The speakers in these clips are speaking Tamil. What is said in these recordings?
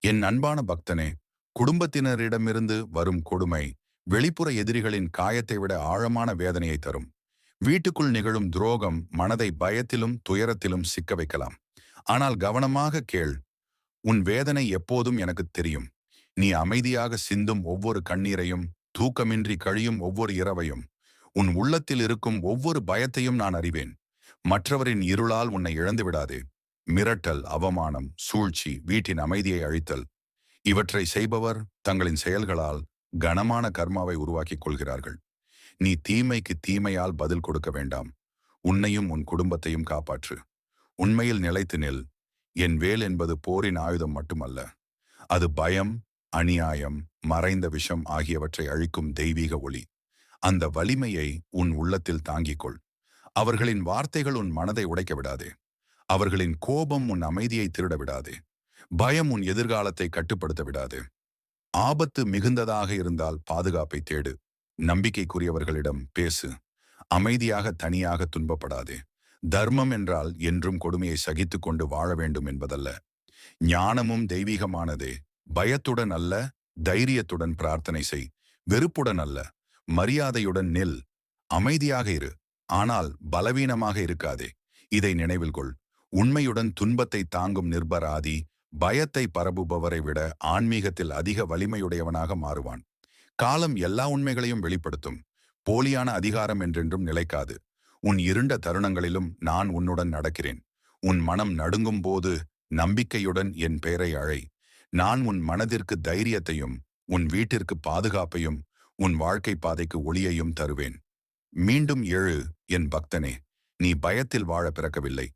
என் அன்பான பக்தனே, குடும்பத்தினரிடமிருந்து வரும் கொடுமை வெளிப்புற எதிரிகளின் காயத்தை விட ஆழமான வேதனையை தரும். வீட்டுக்குள் நிகழும் துரோகம் மனதை பயத்திலும் துயரத்திலும் சிக்க வைக்கலாம். ஆனால் கவனமாக கேள். உன் வேதனை எப்போதும் எனக்கு தெரியும். நீ அமைதியாக சிந்தும் ஒவ்வொரு கண்ணீரையும், தூக்கமின்றி கழியும் ஒவ்வொரு இரவையும், உன் உள்ளத்தில் இருக்கும் ஒவ்வொரு பயத்தையும் நான் அறிவேன். மற்றவரின் இருளால் உன்னை இழந்து விடாதே. மிரட்டல், அவமானம், சூழ்ச்சி, வீட்டின் அமைதியை அழித்தல், இவற்றை செய்பவர் தங்களின் செயல்களால் கனமான கர்மாவை உருவாக்கிக் கொள்கிறார்கள். நீ தீமைக்கு தீமையால் பதில் கொடுக்க வேண்டாம். உன்னையும் உன் குடும்பத்தையும் காப்பாற்று. உண்மையில் நிலைத்து நில். என் வேல் என்பது போரின் ஆயுதம் மட்டுமல்ல. அது பயம், அநியாயம், மறைந்த விஷம் ஆகியவற்றை அழிக்கும் தெய்வீக ஒளி. அந்த வலிமையை உன் உள்ளத்தில் தாங்கிக் கொள். அவர்களின் வார்த்தைகள் உன் மனதை உடைக்க விடாதே. அவர்களின் கோபம் உன் அமைதியை திருட விடாதே. பயம் உன் எதிர்காலத்தை கட்டுப்படுத்த விடாது. ஆபத்து மிகுந்ததாக இருந்தால் பாதுகாப்பை தேடு. நம்பிக்கைக்குரியவர்களிடம் பேசு. அமைதியாக தனியாக துன்பப்படாதே. தர்மம் என்றால் என்றும் கொடுமையை சகித்துக் கொண்டு வாழ வேண்டும் என்பதல்ல. ஞானமும் தெய்வீகமானதே. பயத்துடன் அல்ல, தைரியத்துடன் பிரார்த்தனை செய். வெறுப்புடன் அல்ல, மரியாதையுடன் நில். அமைதியாக இரு, ஆனால் பலவீனமாக இருக்காதே. இதை நினைவில் கொள். உண்மையுடன் துன்பத்தை தாங்கும் நிர்பராதி பயத்தை பரப்புபவரை விட ஆன்மீகத்தில் அதிக வலிமையுடையவனாக மாறுவான். காலம் எல்லா உண்மைகளையும் வெளிப்படுத்தும். போலியான அதிகாரம் என்றென்றும் நிலைக்காது. உன் இருண்ட தருணங்களிலும் நான் உன்னுடன் நடக்கிறேன். உன் மனம் நடுங்கும் போது நம்பிக்கையுடன் என் பெயரை அழை. நான் உன் மனதிற்கு தைரியத்தையும், உன் வீட்டிற்கு பாதுகாப்பையும், உன் வாழ்க்கை பாதைக்கு ஒளியையும் தருவேன். மீண்டும் எழு என் பக்தனே. நீ பயத்தில் வாழ பிறக்கவில்லை.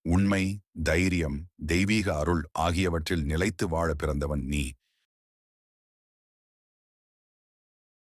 உண்மை, தைரியம், தெய்வீக அருள் ஆகியவற்றில் நிலைத்து வாழ பிறந்தவன் நீ.